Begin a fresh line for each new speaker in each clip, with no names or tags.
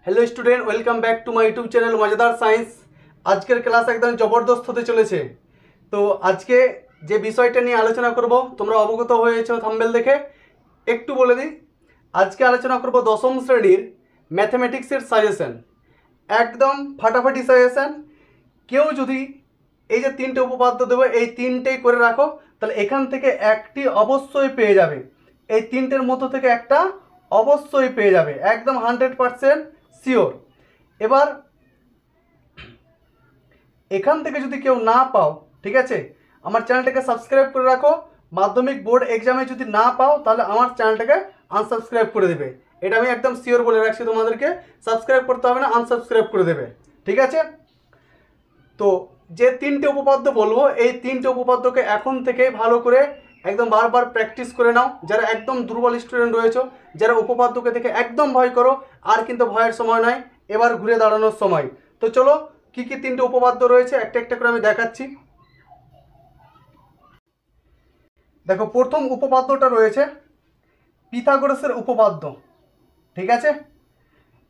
Hello student, welcome back to my YouTube channel मजेदार science. आजकेर class एकदम जबरदस्त होते चलेছে। तो आज के जे विषयटा निये आलोचना करब तोमरा अवगत हयेছো थाम्बनेल देखे। एकटू बोले दी, आज के आलोचना करब दशम श्रेणीर मैथमेटिक्सের साजेशन। एकदम फाटाफाटी साजेशन। केउ যদি এই যে তিনটে উপপাদ্য দেব এই তিনটেই করে রাখো তাহলে এখান থেকে একটি অবশ্যই পেয়ে যাবে। এই তিনটের মধ্য থেকে একটা অবশ্যই পেয়ে যাবে, একদম 100% শিওর। এবার এখান থেকে যদি কেউ না পাও, ঠিক আছে, আমার চ্যানেলটাকে সাবস্ক্রাইব করে রাখো। মাধ্যমিক বোর্ড এক্সামে যদি না পাও তাহলে আমার চ্যানেলটাকে আনসাবস্ক্রাইব করে দেবে। এটা আমি একদম শিওর বলে রাখছি, তোমাদেরকে সাবস্ক্রাইব করতে হবে না, আনসাবস্ক্রাইব করে দেবে, ঠিক আছে। তো যে তিনটে উপপাদ্য বলবো এই তিনটে উপপাদ্যকে এখন থেকেই ভালো করে একদম বারবার প্র্যাকটিস করে নাও। যারা একদম দুর্বল স্টুডেন্ট রয়েছে, যারা উপপাদ্যকে দেখে একদম ভয় করো, আর কিন্তু ভয়ের সময় নয়, এবার ঘুরে দাঁড়ানোর সময়। তো চলো কি কি তিনটে উপপাদ্য রয়েছে একটা একটা করে আমি দেখাচ্ছি। দেখো, প্রথম উপপাদ্যটা রয়েছে পিথাগোরাসের উপপাদ্য, ঠিক আছে।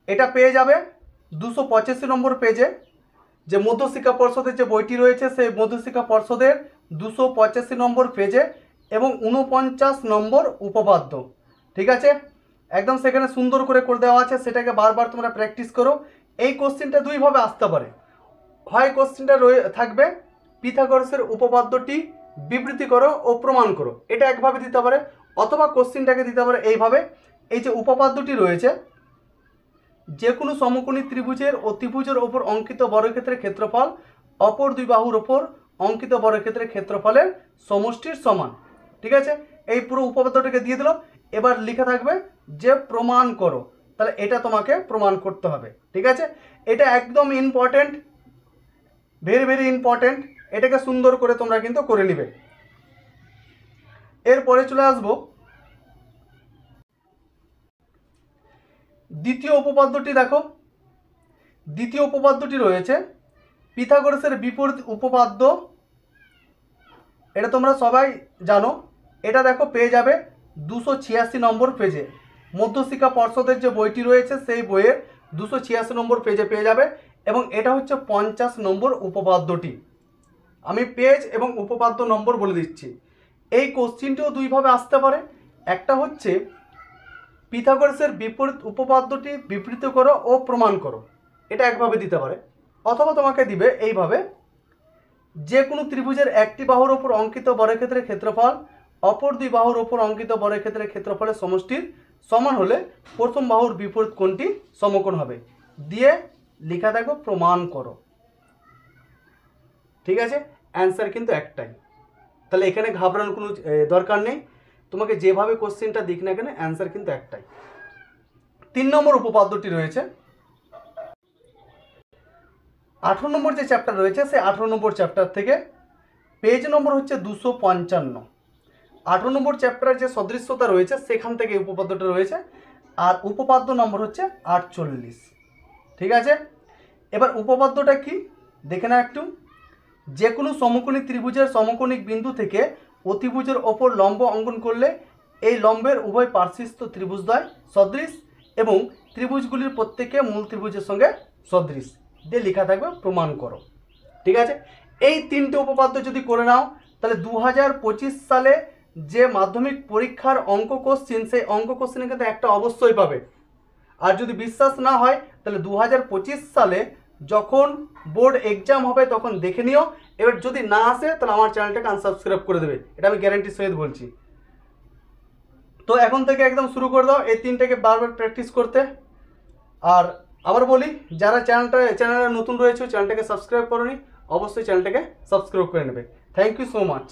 এটা পেয়ে যাবে 285 নম্বর পেজে। যে মধ্যশিক্ষা পর্ষদের যে বইটি রয়েছে সেই মধ্যশিক্ষা পর্ষদের 285 নম্বর পেজে এবং 49 নম্বর উপপাদ্য, ঠিক আছে। একদম সেখানে সুন্দর করে দেওয়া আছে, সেটাকে বারবার তোমরা প্র্যাকটিস করো। এই কোশ্চেনটা দুইভাবে আসতে পারে। হয় কোশ্চেনটা থাকবে পিথাগোরাসের উপপাদ্যটি বিবৃতি করো ও প্রমাণ করো, এটা একভাবে দিতে পারে। অথবা কোশ্চেনটাকে দিতে পারে এইভাবে, এই যে উপপাদ্যটি রয়েছে, যে কোনো সমকোণী ত্রিভুজের অতিভুজের ওপর অঙ্কিত বর্গক্ষেত্রের ক্ষেত্রফল অপর দুই বাহুর ওপর অঙ্কিত বর্গক্ষেত্রের ক্ষেত্রফলের সমষ্টির সমান, ঠিক আছে। এই পুরো উপপাদ্যটাকে দিয়ে দিল। এবার লেখা থাকবে যে প্রমাণ করো, তাহলে এটা তোমাকে প্রমাণ করতে হবে, ঠিক আছে। এটা একদম ইম্পর্টেন্ট, ভেরি ভেরি ইম্পর্টেন্ট। এটাকে সুন্দর করে তোমরা কিন্তু করে নিবে। এরপরে চলে আসবো দ্বিতীয় উপপাদ্যটি। দেখো, দ্বিতীয় উপপাদ্যটি রয়েছে পিথাগোরাসের বিপরীত উপপাদ্য। এটা তোমরা সবাই জানো। এটা দেখো পেয়ে যাবে 286 নম্বর পেজে। মধ্যশিক্ষা পর্ষদের যে বইটি রয়েছে সেই বইয়ের 286 নম্বর পেজে পেয়ে যাবে এবং এটা হচ্ছে 50 নম্বর উপপাদ্যটি। আমি পেজ এবং উপপাদ্য নম্বর বলে দিচ্ছি। এই কোশ্চিনটিও দুইভাবে আসতে পারে। একটা হচ্ছে পিথাগোরাসের বিপরীত উপপাদ্যটি বিবৃত করো ও প্রমাণ করো, এটা একভাবে দিতে পারে। অথবা তোমাকে দিবে এইভাবে, যে কোনো ত্রিভুজের একটি বাহুর ওপর অঙ্কিত বর্গক্ষেত্রের ক্ষেত্রফল অপর দুই বাহুর ওপর অঙ্কিত বর্গক্ষেত্রের ক্ষেত্রফলের সমষ্টির সমান হলে প্রথম বাহুর বিপরীত কোণটি সমকোণ হবে, দিয়ে লেখা থাকবে প্রমাণ করো, ঠিক আছে। অ্যান্সার কিন্তু একটাই, তাহলে এখানে ঘাবড়ানোর কোনো দরকার নেই। তোমাকে যেভাবে কোশ্চেনটা দিক না কেন অ্যান্সার কিন্তু একটাই। 3 নম্বর উপপাদ্যটি রয়েছে 18 নম্বর যে চ্যাপ্টার রয়েছে সেই 18 নম্বর চ্যাপ্টার থেকে পেজ নম্বর হচ্ছে 255। 18 নম্বর চ্যাপ্টারের যে সদৃশ্যতা রয়েছে সেখান থেকে উপপাদ্যটা রয়েছে, আর উপপাদ্য নম্বর হচ্ছে 48, ঠিক আছে। এবার উপপাদ্যটা কি দেখে না একটু। যে কোনো সমকোণী ত্রিভুজের সমকোণিক বিন্দু থেকে অতিভুজের ওপর লম্ব অঙ্কন করলে এই লম্বের উভয় পার্শ্বস্থ ত্রিভুজদ্বয় সদৃশ এবং ত্রিভুজগুলির প্রত্যেকে মূল ত্রিভুজের সঙ্গে সদৃশ, দিয়ে লেখা থাকবে প্রমাণ করো, ঠিক আছে। এই তিনটে উপপাদ্য যদি করে নাও তাহলে 2025 সালে যে মাধ্যমিক পরীক্ষার অঙ্ক কোশ্চিন সেই অঙ্ক কোশ্চিনে কিন্তু একটা অবশ্যই পাবে। আর যদি বিশ্বাস না হয় তাহলে 2025 সালে যখন বোর্ড এক্সাম হবে তখন দেখে নিও। এবার যদি না আসে তাহলে আমার চ্যানেলটাকে আনসাবস্ক্রাইব করে দেবে, এটা আমি গ্যারান্টি সহিত বলছি। তো এখন থেকে একদম শুরু করে দাও এই তিনটাকে বারবার প্র্যাকটিস করতে। আর আবার বলি, যারা চ্যানেলে নতুন রয়েছে চ্যানেলটাকে সাবস্ক্রাইব করোনি অবশ্যই চ্যানেলটাকে সাবস্ক্রাইব করে নেবে। Thank you so much.